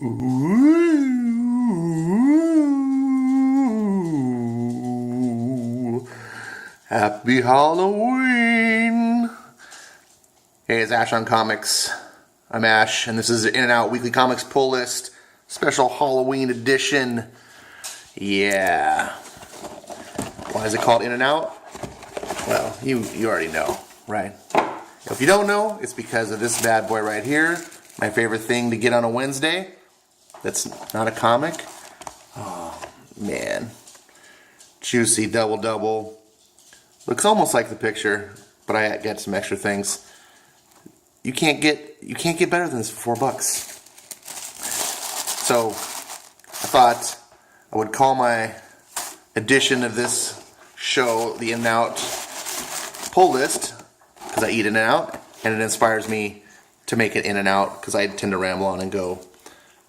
Ooh, happy Halloween! Hey, it's Ash on Comics. I'm Ash, and this is the In and Out Weekly Comics Pull List, special Halloween edition. Yeah. Why is it called In and Out? Well, you already know, right? If you don't know, it's because of this bad boy right here. My favorite thing to get on a Wednesday. That's not a comic. Oh, man. Juicy double. Looks almost like the picture, but I get some extra things. You can't get better than this for $4. So I thought I would call my edition of this show the In and Out Pull List, because I eat In and Out, and it inspires me to make it In and Out because I tend to ramble on and go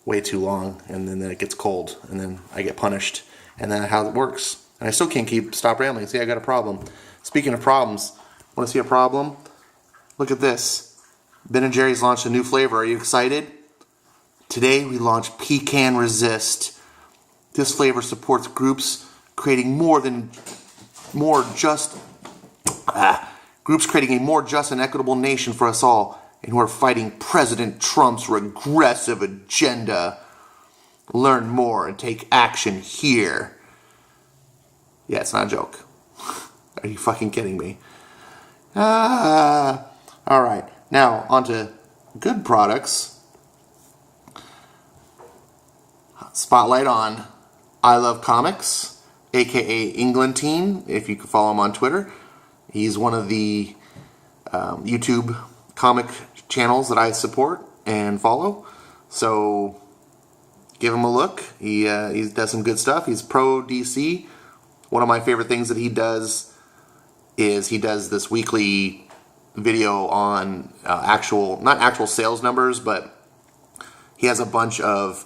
way too long, and then it gets cold, and then I get punished, and that's how it works. And I still can't stop rambling. See, I got a problem. Speaking of problems, want to see a problem? Look at this. Ben & Jerry's launched a new flavor. Are you excited? Today we launched Pecan Resist. This flavor supports groups creating groups creating a more just and equitable nation for us all, and who are fighting President Trump's regressive agenda. Learn more and take action here. Yeah, it's not a joke. Are you fucking kidding me? Alright, now on to good products. Spotlight on I Love Comics, aka Englentine, if you can follow him on Twitter. He's one of the YouTube comic channels that I support and follow. So give him a look. He does some good stuff. He's pro DC. One of my favorite things that he does is he does this weekly video on not actual sales numbers, but he has a bunch of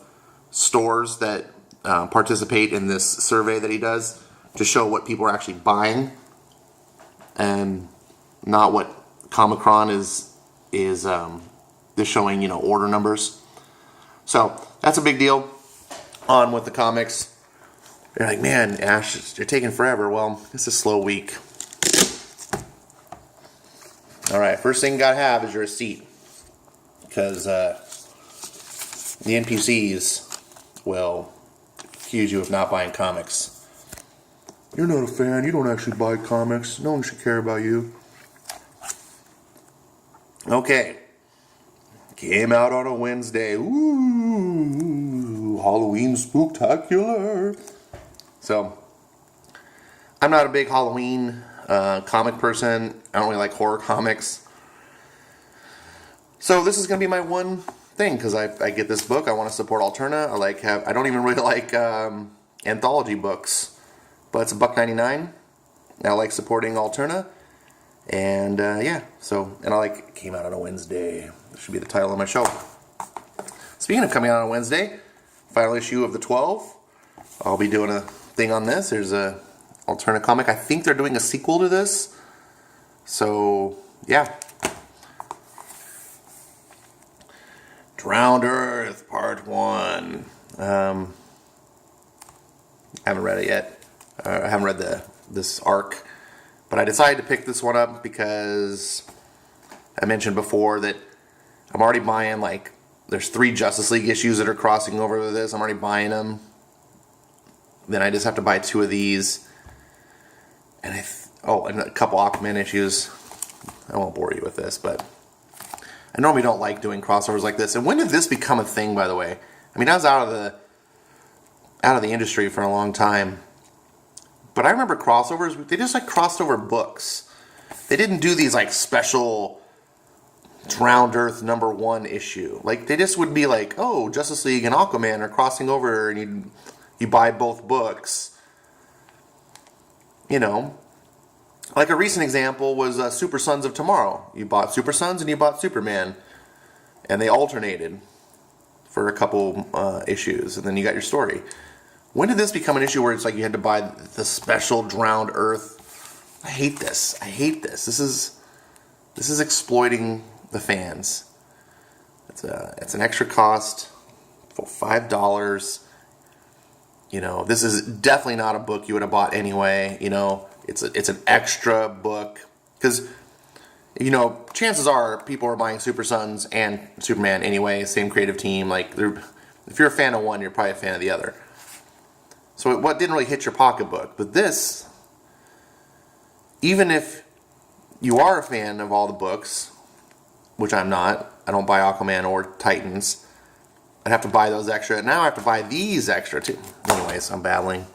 stores that participate in this survey that he does to show what people are actually buying and not what Comicron is showing, order numbers. So that's a big deal. On with the comics. They're like, man, Ash, you're taking forever. Well, it's a slow week. All right, first thing you gotta have is your receipt, because the NPCs will accuse you of not buying comics. You're not a fan. You don't actually buy comics. No one should care about you. Okay. Came out on a Wednesday. Ooh, Halloween spooktacular. So, I'm not a big Halloween comic person. I don't really like horror comics. So this is going to be my one thing, because I get this book. I want to support Alterna. I don't even really like anthology books, but it's $1.99. I like supporting Alterna. And yeah, it came out on a Wednesday. That should be the title of my show. Speaking of coming out on a Wednesday, final issue of the 12. I'll be doing a thing on this. There's a Alterna comic. I think they're doing a sequel to this. So yeah. Drowned Earth Part 1. I haven't read it yet. I haven't read this arc. But I decided to pick this one up because I mentioned before that I'm already buying, there's 3 Justice League issues that are crossing over to this. I'm already buying them. Then I just have to buy 2 of these. And and a couple Aquaman issues. I won't bore you with this, but I normally don't like doing crossovers like this. And when did this become a thing, by the way? I mean, I was out of the industry for a long time. But I remember crossovers, they just crossed over books. They didn't do these special Drowned Earth #1 issue. They just would be Justice League and Aquaman are crossing over, and you buy both books. A recent example was Super Sons of Tomorrow. You bought Super Sons and you bought Superman. And they alternated for a couple issues, and then you got your story. When did this become an issue where it's you had to buy the special Drowned Earth? I hate this. This is exploiting the fans. It's an extra cost for $5. You know, this is definitely not a book you would have bought anyway. You know, it's an extra book because, you know, chances are people are buying Super Sons and Superman anyway. Same creative team. Like, if you're a fan of one, you're probably a fan of the other. So what didn't really hit your pocketbook, but this, even if you are a fan of all the books, which I'm not, I don't buy Aquaman or Titans. I'd have to buy those extra. Now I have to buy these extra too. Anyways, I'm battling.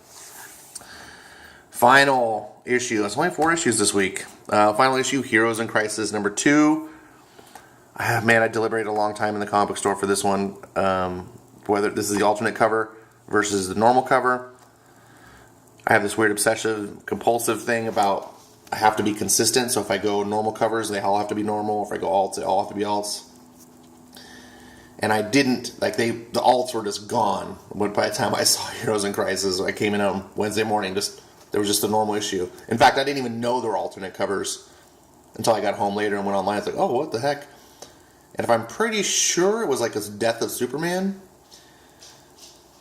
Final issue. It's only 4 issues this week. Final issue, Heroes in Crisis #2. I deliberated a long time in the comic book store for this one. Whether this is the alternate cover versus the normal cover. I have this weird obsessive compulsive thing about I have to be consistent. So if I go normal covers, they all have to be normal. If I go alts, they all have to be alts. And I didn't, like, the alts were just gone. But by the time I saw Heroes in Crisis, I came in on Wednesday morning, there was just a normal issue. In fact, I didn't even know there were alternate covers until I got home later and went online. It's like, oh, what the heck? And if I'm pretty sure it was like this Death of Superman.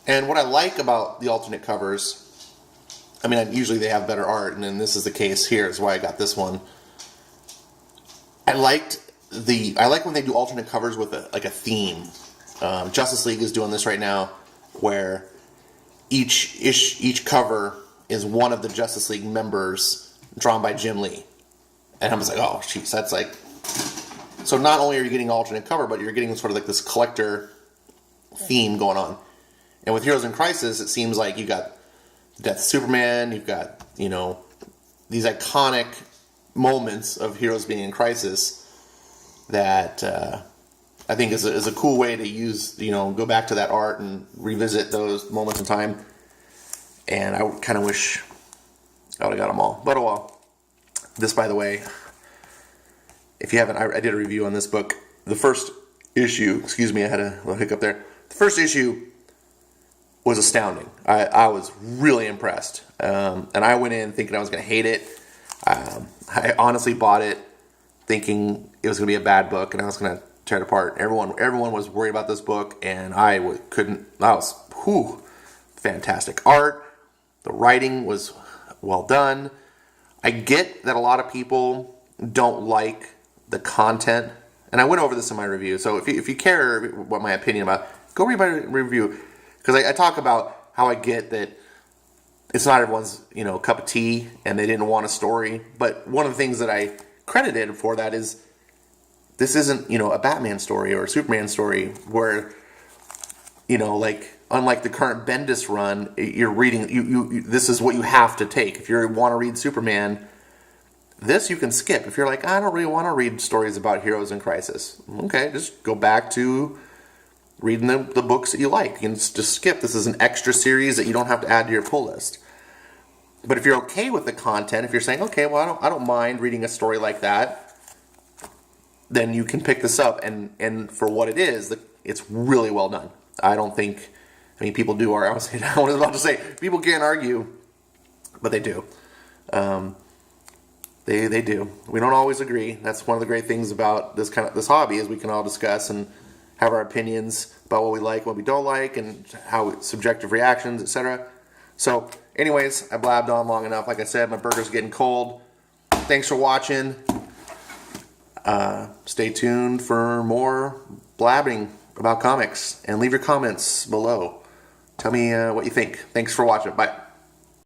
And what I like about the alternate covers, I mean, usually they have better art, and then this is the case here, is why I got this one. I like when they do alternate covers with a theme. Justice League is doing this right now, where each cover is one of the Justice League members drawn by Jim Lee. And I'm just like, oh, jeez, that's like... So not only are you getting alternate cover, but you're getting sort of like this collector theme going on. And with Heroes in Crisis, it seems like you got Death of Superman, you've got, you know, these iconic moments of heroes being in crisis that I think is a cool way to use, you know, go back to that art and revisit those moments in time. And I kind of wish I would have got them all. But oh well. This, by the way, if you haven't, I did a review on this book. The first issue, excuse me, I had a little hiccup there. The first issue was astounding. I was really impressed. And I went in thinking I was going to hate it. I honestly bought it thinking it was going to be a bad book and I was going to tear it apart. Everyone was worried about this book, and I couldn't. That was fantastic art. The writing was well done. I get that a lot of people don't like the content, and I went over this in my review. So if you care what my opinion about, go read my review, because I talk about how I get that it's not everyone's, you know, cup of tea, and they didn't want a story. But one of the things that I credited for that is this isn't, you know, a Batman story or a Superman story where, you know, like unlike the current Bendis run, you're reading you this is what you have to take. If you want to read Superman, this you can skip. If you're like, I don't really want to read stories about heroes in crisis, okay, just go back to reading the books that you like. You can just skip. This is an extra series that you don't have to add to your pull list. But if you're okay with the content, if you're saying, okay, well, I don't mind reading a story like that, then you can pick this up. And for what it is, it's really well done. I don't think, I mean, people do argue. I was about to say, people can't argue, but they do. They do. We don't always agree. That's one of the great things about this hobby is we can all discuss and have our opinions about what we like, what we don't like, and how subjective reactions, etc. So, anyways, I blabbed on long enough. Like I said, my burger's getting cold. Thanks for watching. Stay tuned for more blabbing about comics, and leave your comments below. Tell me what you think. Thanks for watching. Bye.